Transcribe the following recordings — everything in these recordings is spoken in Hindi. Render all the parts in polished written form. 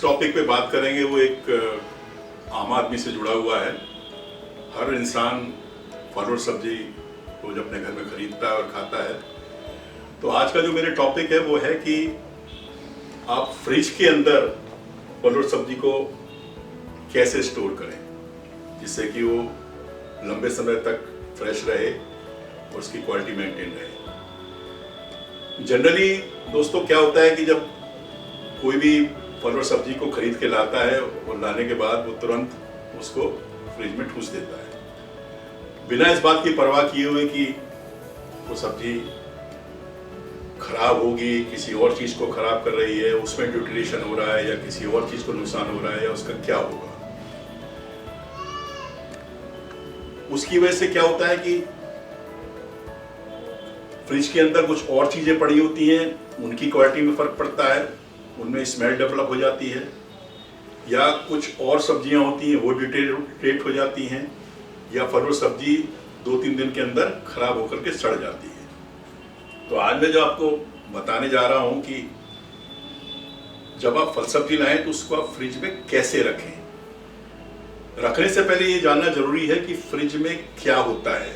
टॉपिक पे बात करेंगे वो एक आम आदमी से जुड़ा हुआ है। हर इंसान फल और सब्जी रोज अपने घर में खरीदता है और खाता है। तो आज का जो मेरे टॉपिक है वो है कि आप फ्रिज के अंदर फल और सब्जी को कैसे स्टोर करें जिससे कि वो लंबे समय तक फ्रेश रहे और उसकी क्वालिटी मेंटेन रहे। जनरली दोस्तों क्या होता है कि जब कोई भी फल और सब्जी को खरीद के लाता है और लाने के बाद वो तुरंत उसको फ्रिज में ठूस देता है बिना इस बात की परवाह किए हुए कि वो सब्जी खराब होगी, किसी और चीज को खराब कर रही है, उसमें न्यूट्रिशन हो रहा है या किसी और चीज को नुकसान हो रहा है या उसका क्या होगा। उसकी वजह से क्या होता है कि फ्रिज के अंदर कुछ और चीजें पड़ी होती हैं, उनकी क्वालिटी में फर्क पड़ता है, उनमें स्मेल डेवलप हो जाती है, या कुछ और सब्जियां होती हैं वो डिटेरियोरेट हो जाती हैं, या फल और सब्जी 2-3 दिन के अंदर खराब होकर के सड़ जाती है। तो आज मैं जो आपको बताने जा रहा हूं कि जब आप फल सब्जी लाएं तो उसको आप फ्रिज में कैसे रखें। रखने से पहले ये जानना जरूरी है कि फ्रिज में क्या होता है,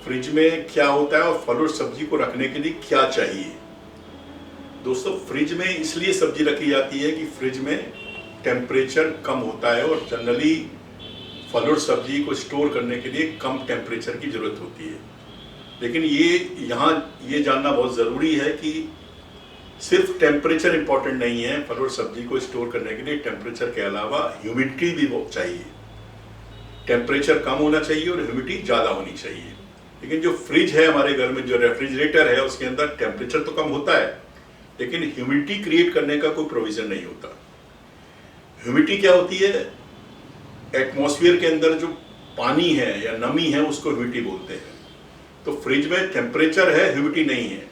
फ्रिज में क्या होता है और फल और सब्जी को रखने के लिए क्या चाहिए। दोस्तों फ्रिज में इसलिए सब्जी रखी जाती है कि फ्रिज में टेम्परेचर कम होता है और जनरली फल और सब्जी को स्टोर करने के लिए कम टेम्परेचर की जरूरत होती है। लेकिन ये जानना बहुत ज़रूरी है कि सिर्फ टेम्परेचर इंपॉर्टेंट नहीं है। फल और सब्जी को स्टोर करने के लिए टेम्परेचर के अलावा ह्यूमिडिटी भी बहुत चाहिए। टेम्परेचर कम होना चाहिए और ह्यूमिडिटी ज़्यादा होनी चाहिए। लेकिन जो फ्रिज है हमारे घर में, जो रेफ्रिजरेटर है, उसके अंदर टेम्परेचर तो कम होता है लेकिन ह्यूमिडिटी क्रिएट करने का कोई प्रोविजन नहीं होता। ह्यूमिडिटी क्या होती है? एटमॉस्फेयर के अंदर जो पानी है या नमी है उसको ह्यूमिडिटी बोलते हैं। तो फ्रिज में टेम्परेचर है, ह्यूमिडिटी नहीं है।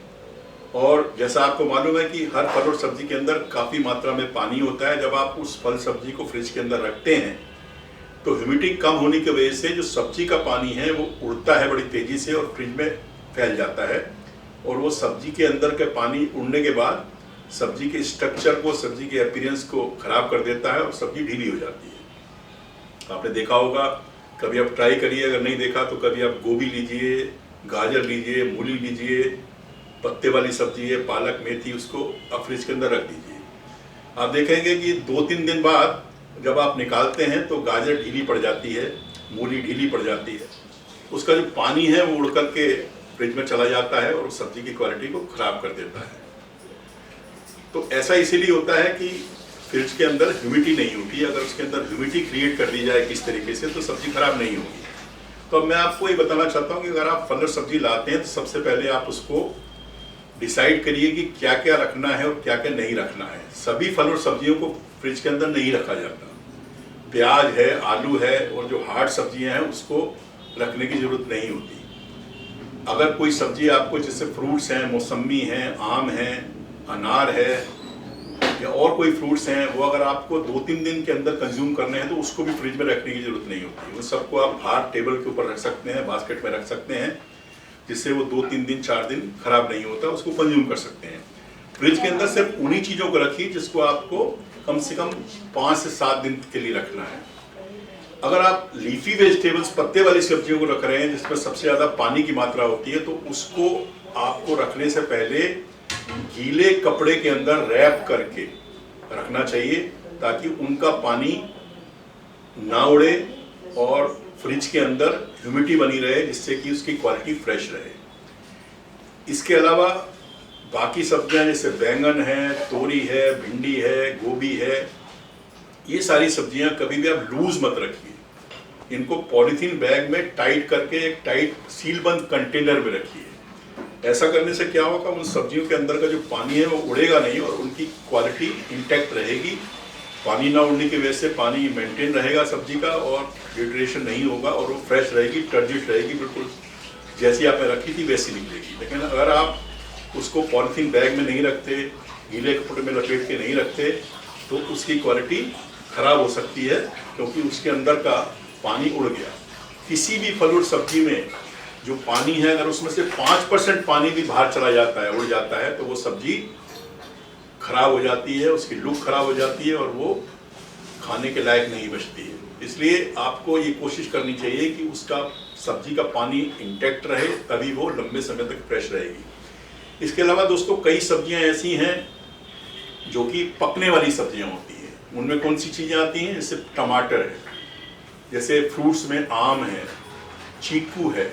और जैसा आपको मालूम है कि हर फल और सब्जी के अंदर काफ़ी मात्रा में पानी होता है। जब आप उस फल सब्जी को फ्रिज के अंदर रखते हैं तो ह्यूमिडिटी कम होने की वजह से जो सब्जी का पानी है वो उड़ता है बड़ी तेज़ी से और फ्रिज में फैल जाता है, और वो सब्जी के अंदर के पानी उड़ने के बाद सब्जी के स्ट्रक्चर को, सब्जी के अपीयरेंस को खराब कर देता है और सब्जी ढीली हो जाती है। आपने देखा होगा, कभी आप ट्राई करिए, अगर नहीं देखा तो कभी आप गोभी लीजिए, गाजर लीजिए, मूली लीजिए, पत्ते वाली सब्जी है, पालक, मेथी, उसको आप फ्रिज के अंदर रख दीजिए। आप देखेंगे कि 2-3 दिन बाद जब आप निकालते हैं तो गाजर ढीली पड़ जाती है, मूली ढीली पड़ जाती है, उसका जो पानी है वो उड़ करके फ्रिज में चला जाता है और सब्जी की क्वालिटी को खराब कर देता है। तो ऐसा इसीलिए होता है कि फ्रिज के अंदर ह्यूमिडिटी नहीं होती। अगर उसके अंदर ह्यूमिडिटी क्रिएट कर दी जाए किस तरीके से तो सब्जी खराब नहीं होगी। तो अब मैं आपको ये बताना चाहता हूँ कि अगर आप फल और सब्जी लाते हैं तो सबसे पहले आप उसको डिसाइड करिए कि क्या क्या रखना है और क्या क्या नहीं रखना है। सभी फल और सब्जियों को फ्रिज के अंदर नहीं रखा जाता। प्याज है, आलू है और जो हार्ड सब्जियां हैं उसको रखने की जरूरत नहीं होती। अगर कोई सब्जी आपको, जैसे फ्रूट्स हैं, मौसमी हैं, आम है, अनार है या और कोई फ्रूट्स हैं, वो अगर आपको 2-3 दिन के अंदर कंज्यूम करने हैं तो उसको भी फ्रिज में रखने की जरूरत नहीं होती। वो सबको आप बाहर टेबल के ऊपर रख सकते हैं, बास्केट में रख सकते हैं, जिससे वो 2-3 दिन 4 दिन खराब नहीं होता, उसको कंज्यूम कर सकते हैं। फ्रिज के अंदर सिर्फ उन्हीं चीज़ों को रखिए जिसको आपको कम से कम 5 से 7 दिन के लिए रखना है। अगर आप लीफी वेजिटेबल्स, पत्ते वाली सब्जियों को रख रहे हैं जिसमें सबसे ज़्यादा पानी की मात्रा होती है, तो उसको आपको रखने से पहले गीले कपड़े के अंदर रैप करके रखना चाहिए ताकि उनका पानी ना उड़े और फ्रिज के अंदर ह्यूमिडिटी बनी रहे, जिससे कि उसकी क्वालिटी फ्रेश रहे। इसके अलावा बाकी सब्जियां जैसे बैंगन है, तोरी है, भिंडी है, गोभी है, ये सारी सब्जियां कभी भी आप लूज मत रखिए। इनको पॉलीथीन बैग में टाइट करके एक टाइट सीलबंद कंटेनर में रखिए। ऐसा करने से क्या होगा, उन सब्जियों के अंदर का जो पानी है वो उड़ेगा नहीं और उनकी क्वालिटी इंटैक्ट रहेगी। पानी ना उड़ने की वजह से पानी मेंटेन रहेगा सब्जी का और न्यूट्रिशन नहीं होगा और वो फ्रेश रहेगी, टर्जिट रहेगी, बिल्कुल जैसी आपने रखी थी वैसी निकलेगी। लेकिन अगर आप उसको पॉलीथीन बैग में नहीं रखते, गीले कपड़े में लपेट के नहीं रखते, तो उसकी क्वालिटी खराब हो सकती है क्योंकि उसके अंदर का पानी उड़ गया। किसी भी फल और सब्जी में जो पानी है, अगर उसमें से 5% पानी भी बाहर चला जाता है, उड़ जाता है, तो वो सब्जी खराब हो जाती है, उसकी लुक खराब हो जाती है और वो खाने के लायक नहीं बचती है। इसलिए आपको ये कोशिश करनी चाहिए कि उसका सब्जी का पानी इंटैक्ट रहे, तभी वो लंबे समय तक फ्रेश रहेगी। इसके अलावा दोस्तों कई सब्जियां ऐसी हैं जो कि पकने वाली सब्जियां होती हैं। उनमें कौन सी चीज़ें आती हैं? जैसे टमाटर है, जैसे फ्रूट्स में आम है, चीकू है,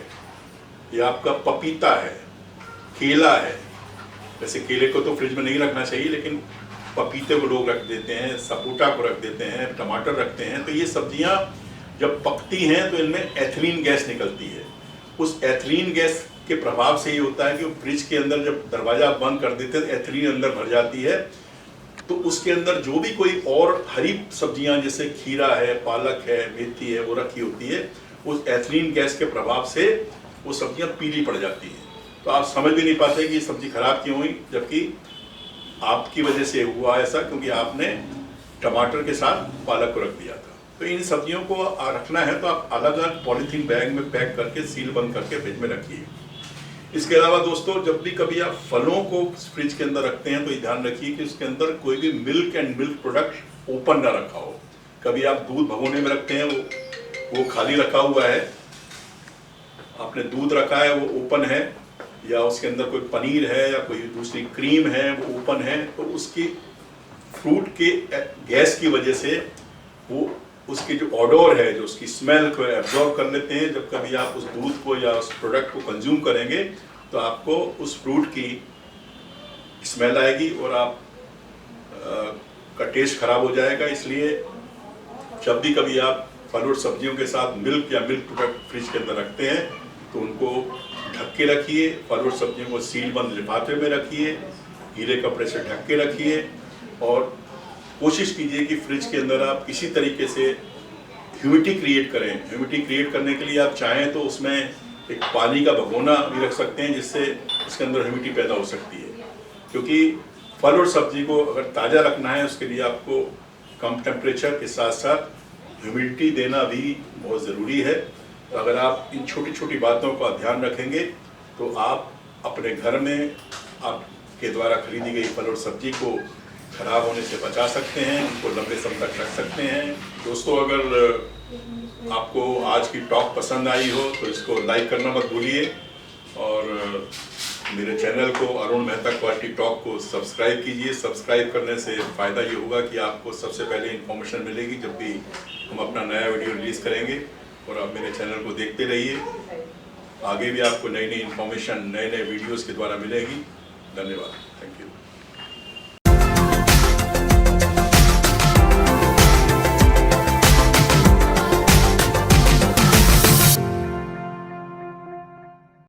या आपका पपीता है, केला है। वैसे केले को तो फ्रिज में नहीं रखना चाहिए, लेकिन पपीते को लोग रख देते हैं, सपोटा को रख देते हैं, टमाटर रखते हैं। तो ये सब्जियां जब पकती हैं तो इनमें एथिलीन गैस निकलती है। उस एथिलीन गैस के प्रभाव से ये होता है कि वो फ्रिज के अंदर जब दरवाजा बंद कर देते हैं तो एथिलीन अंदर भर जाती है। तो उसके अंदर जो भी कोई और हरी सब्जियां जैसे खीरा है, पालक है, मेथी है, वो रखी होती है, उस एथिलीन गैस के प्रभाव से वो सब्जियां पीली पड़ जाती हैं। तो आप समझ भी नहीं पाते कि ये सब्जी खराब क्यों हुई, जबकि आपकी वजह से हुआ ऐसा, क्योंकि आपने टमाटर के साथ पालक को रख दिया था। तो इन सब्जियों को रखना है तो आप अलग अलग पॉलीथीन बैग में पैक करके सील बंद करके फ्रिज में रखिए। इसके अलावा दोस्तों जब भी कभी आप फलों को फ्रिज के अंदर रखते हैं तो ये ध्यान रखिए कि उसके अंदर कोई भी milk and milk product open ना रखा हो। कभी आप दूध भगोने में रखते हैं, वो खाली रखा हुआ है, आपने दूध रखा है वो ओपन है, या उसके अंदर कोई पनीर है या कोई दूसरी क्रीम है वो ओपन है, तो उसकी फ्रूट के गैस की वजह से वो उसकी जो ऑडोर है, जो उसकी स्मेल को एब्जॉर्ब कर लेते हैं। जब कभी आप उस दूध को या उस प्रोडक्ट को कंज्यूम करेंगे तो आपको उस फ्रूट की स्मेल आएगी और आप का टेस्ट खराब हो जाएगा। इसलिए जब भी कभी आप फल और सब्जियों के साथ मिल्क या मिल्क प्रोडक्ट फ्रिज के अंदर रखते हैं तो उनको ढक के रखिए। फल और सब्जियों को सील बंद लिफाफे में रखिए, गीले कपड़े से ढक के रखिए, और कोशिश कीजिए कि फ्रिज के अंदर आप किसी तरीके से ह्यूमिडिटी क्रिएट करें। ह्यूमिडिटी क्रिएट करने के लिए आप चाहें तो उसमें एक पानी का भगोना भी रख सकते हैं, जिससे उसके अंदर ह्यूमिडिटी पैदा हो सकती है। क्योंकि फल और सब्जी को अगर ताज़ा रखना है उसके लिए आपको कम टेम्परेचर के साथ साथ ह्यूमिडिटी देना भी बहुत ज़रूरी है। तो अगर आप इन छोटी छोटी बातों का ध्यान रखेंगे तो आप अपने घर में आपके द्वारा खरीदी गई फल और सब्जी को खराब होने से बचा सकते हैं, उनको लंबे समय तक रख सकते हैं। दोस्तों अगर आपको आज की टॉक पसंद आई हो तो इसको लाइक करना मत भूलिए, और मेरे चैनल को अरुण मेहता क्वालिटी टॉक को सब्सक्राइब कीजिए। सब्सक्राइब करने से फ़ायदा ये होगा कि आपको सबसे पहले इन्फॉर्मेशन मिलेगी जब भी हम अपना नया वीडियो रिलीज़ करेंगे, और आप मेरे चैनल को देखते रहिए। आगे भी आपको नई नई इन्फॉर्मेशन नए नए वीडियोज़ के द्वारा मिलेगी। धन्यवाद, थैंक यू।